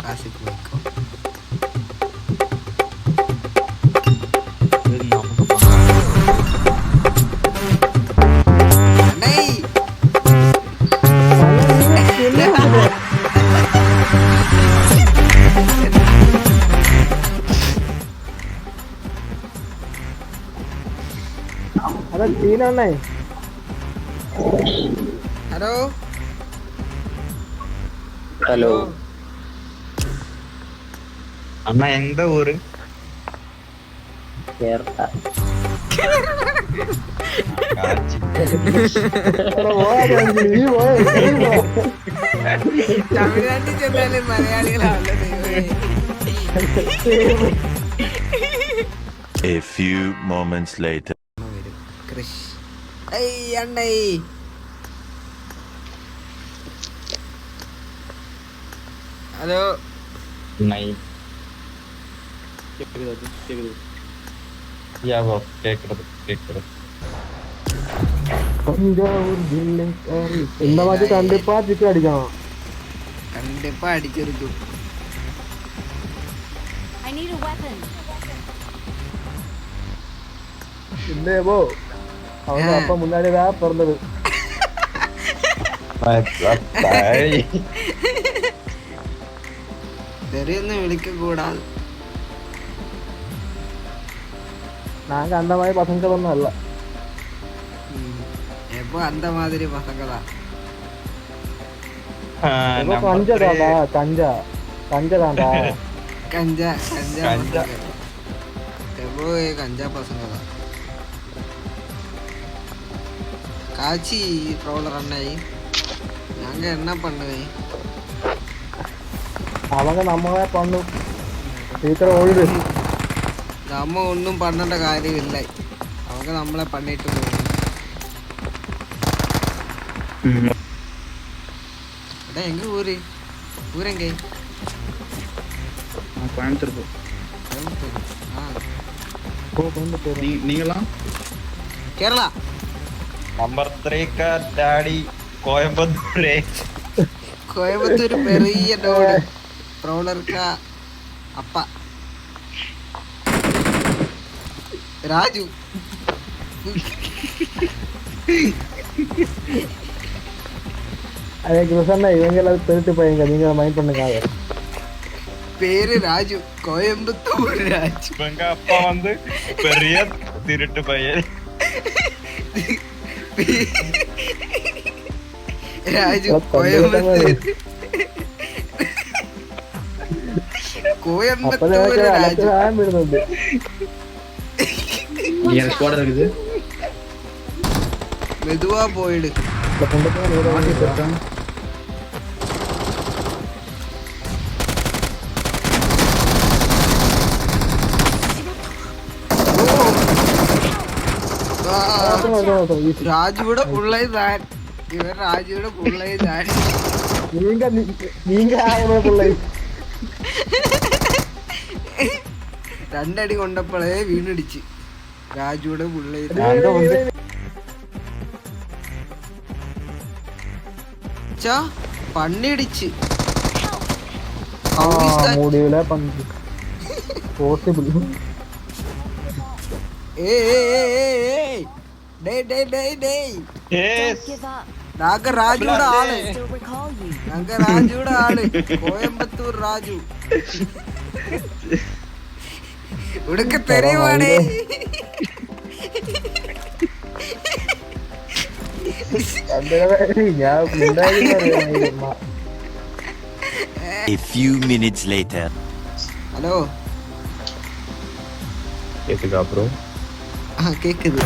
ஆகாஷுக்கு வைக்கும். Hello hello அண்ணா எந்த ஊரு? கேரளா. தமிழ்நாட்டிൽ ചെന്നാലും മലയാളികളാണല്ലോ ദൈവമേ. A few moments later. Krish അണ്ണേ ഹലോ இந்த மாதிரி கண்டிப்பா திட்டு அடிக்கணும். கண்டிப்பா அடிச்சிருக்கு. இல்லையோ அவங்க அப்பா முன்னாடிதான் பிறந்தது. തെറിയൊന്നും വിളിക്ക കൂടാது. நாங்க அந்த மாதிரி பசங்க ஒன்றும் அல்ல. எப்போ அந்த மாதிரி பசங்க தான். கஞ்சதாண்டா கஞ்சா கஞ்சதாண்டா கஞ்சா கஞ்சா எப்போ கஞ்சா பசங்க தான். காட்சி ட்ரோலர் அண்ணாயி நாங்க என்ன பண்ணுவேன்? அவங்க நம்மளே பண்ணும். சீக்கிரம் ஓடிடு. நம்ம ஒன்றும் பண்ணേണ്ട കാര്യമില്ല. அவங்க നമ്മളെ பண்ணிட்டு போகணும். எங்க ஊரு? ஊரெங்க? கோயம்புத்தூர். கோயம்புத்தூர். நீங்களாம்? கேரளா. நம்பர் 3 का डैडी கோயம்புத்தூர். கோயம்புத்தூர் பெரிய டோடு. ட்ரோலர் का அப்பா ராஜு. இவங்க எல்லாம் திருட்டு பையங்க. நீங்க மைண்ட் பண்ணுங்க. பேரு ராஜு. கோயம்புத்தூர் ராஜு. எங்க அப்பா வந்து பெரிய திருட்டு பையன். ராஜு கோயம்புத்தூர். கோயம்புத்தூர் ராஜு. மெதுவா போயிடு. ராஜுவோட பிள்ளை தான் இவர். ராஜுவோட பிள்ளை தான். நீங்க பிள்ளை. രണ്ടടി കൊണ്ടപ്പോഴേ വീണടിച്ച്. രാജുവിടെ പിള്ളേ പന്നിടിച്ച്. நாங்க ராஜுவோட ஆளு. கோயம்புத்தூர் ராஜு. உனக்கு தெரியுமாடே? A few minutes later. Hello கேக்குதா ப்ரோ? கேக்குது.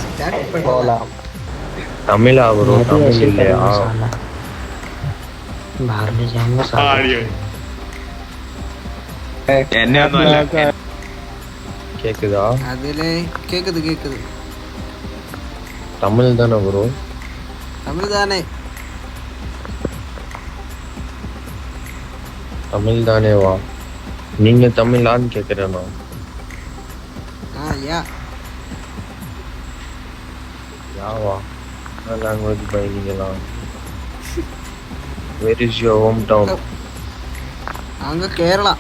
ஸ்டார்ட் பண்ணலாம். தமிழா ப்ரோ? தமிழ் இல்லையா? बाहर जाऊंगा साथ. கேக்குதா? அதுல கேக்குது. தமிழ் தானே ப்ரோ? தமிழ் தானே. தமிழ் தானே வா. நீங்க தமிழான்னு கேக்குறேண்ணா. யாவா language பயிலீங்களா? Where is your hometown? அங்க Kerala.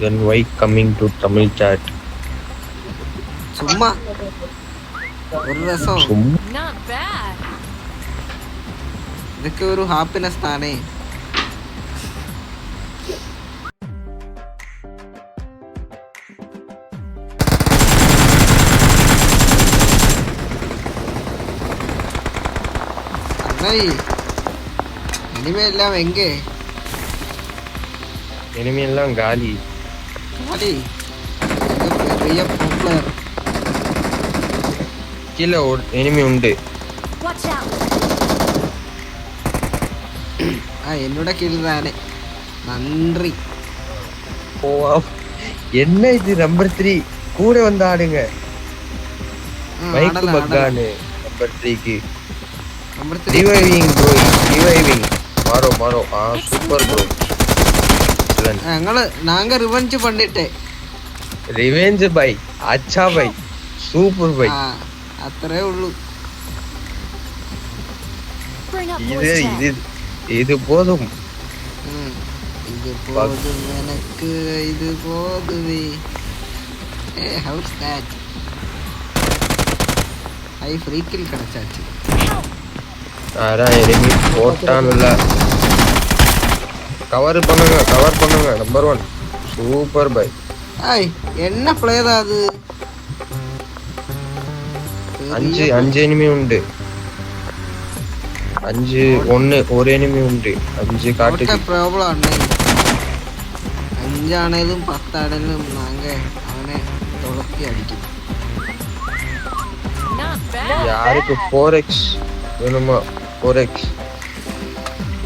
Then why coming to Tamil chat? சும்மா ஒரு ரசம். Not bad. இதுக்கு ஒரு ஹாப்பினஸ் தானே. இனிமே எல்லாம் எங்கே? Enemy எல்லாம் காலி. காலி. பெரிய பாப்புலர். கீழே ஒரு enemy உண்டு. Watch out. என்னோட கீழ் தானே. நன்றி. ஓ என்ன இது நம்பர் 3 கூட வந்து ஆடுங்க. மைக் பக்கானு நம்பர் 3க்கு. Number 3 reviving bro, reviving. மாரோ சூப்பர் ப்ரோ. நாங்க ரிவெஞ்ச் பண்ணிட்டே. ரிவெஞ்ச் பை அச்சா பை சூப்பர் பை. அത്രേ ഉള്ളൂ. இது போதும். இது போதும் எனக்கு, இது போதுவே. How's that I free kill கிடைச்சாச்சு. எனிமி போட்டான்ல. கவர் பண்ணுங்க நம்பர் 1 சூப்பர் பை. என்ன பிளேயர் அது? 5 எனிமி உண்டு. 1 ஒரு எனிமி உண்டு. 5 காட்டுக்கு ப்ராப்ளம் அண்ணே. 5 ஆனதும் 10 ஆனதும் நாங்க அவனை தொலைச்சி அடிக்கும். யாருக்கு 4x வேணுமா? 4x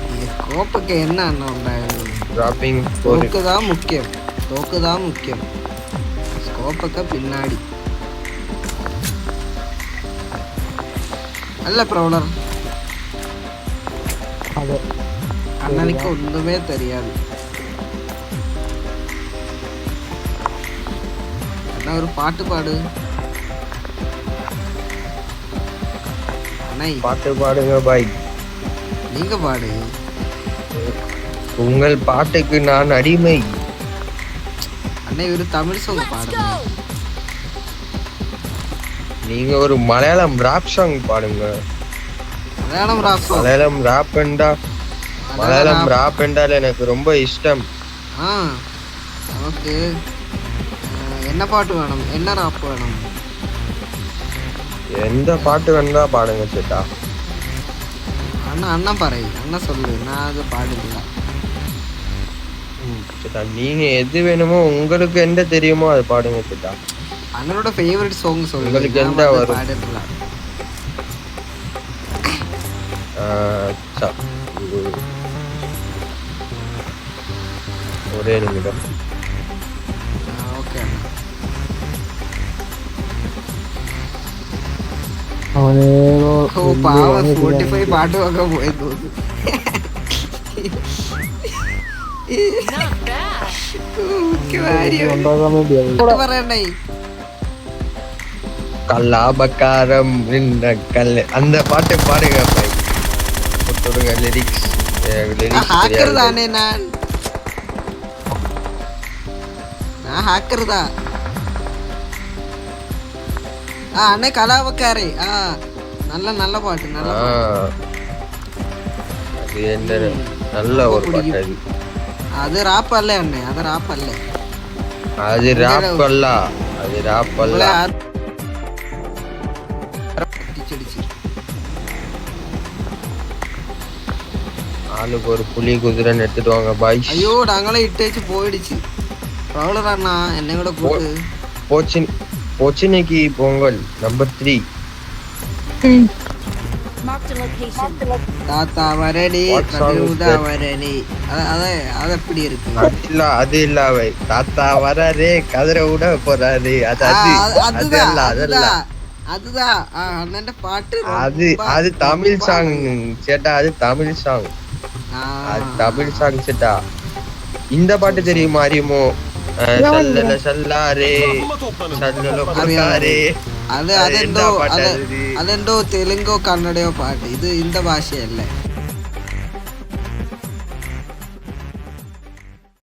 இந்த கோப்புக்கு என்ன அண்ணா உண்டாയത്? டிராப்பிங் தோக்குதான் முக்கியம். ஸ்கோப்புக்கு பின்னாடி நல்ல ப்ரௌலர். அண்ணனுக்கு ஒண்ணுமே தெரியாது. அண்ணா ஒரு பாட்டு பாடு. பாட்டு பாடுங்க பாய். நீங்க பாடு. உங்கள் பாட்டுக்கு நான் அடிமை. அண்ணா ஒரு தமிழ் சாங் பாடுங்க. நீங்க ஒரு மலையாளம் ராப் சாங் பாடுங்க. மலையாளம் ராப் என்றால் எனக்கு ரொம்ப இஷ்டம். நமக்கு என்ன பாட்டு வேணும்? என்ன ராப் வேணும்? எந்த பாட்டு வேணா பாடுங்க சேட்டா. அண்ணா பாரு. அண்ணா சொல்லு, நான் அது பாடுறேன். சேட்டா நீங்க எது வேணுமோ, உங்களுக்கு எந்த தெரியுமோ அது பாடுங்க சேட்டா. அண்ணனோட ஃபேவரட் சாங் சொல்லு. உங்களுக்கு எந்த வரும்? பாடுறேன். ஒரே நிமிடம். ஓகே. பாவம் 45 பாட்டு வாங்க போயிட்டு പറയണ്ടേ? கல்லாபக்காரம் அந்த பாட்டு பாடுங்க பாய். போடுங்க லிரிக்ஸ். ஹேக்கர் தானே நான் ஹேக்கர் தான். அண்ணே கலாபக்காரே. நல்ல பாட்டு. அது என்ன நல்ல ஒரு பாட்டு அது. அது ராப் அல்ல அண்ணே. அது ராப் அல்ல. ஆளுக்கு ஒரு புலி குதிரைன்னு எடுத்துட்டு வாங்க பாய். ஐயோ நாங்களே இட்டேச்சு போயிடுச்சு. ப்ரௌலர் அண்ணா என்னை கூட கூட்டு போச்சினைக்கு பொங்கல் நம்பர் 3. தாத்தா வரடி கதிரூதா வரடி. அது எப்படி இருக்கு? அது இல்ல வை. தாத்தா வராரு கதிரை விட போறாரு. அதுதான் அண்ணன் பாட்டு. அது தமிழ் சாங் சேட்டா. அது தமிழ் சாங் சேட்டா. இந்த பாட்டு தெரியுமா? அறியுமோ? சல்லல சல்லாரே சல்லல അത് എന്താ അതെന്തോ പാട്ട് അത് അത്? അതെന്തോ തെലുങ്കോ കന്നഡയോ പാട്ട് ഇത് ഇന്ത ഭാഷയല്ലേ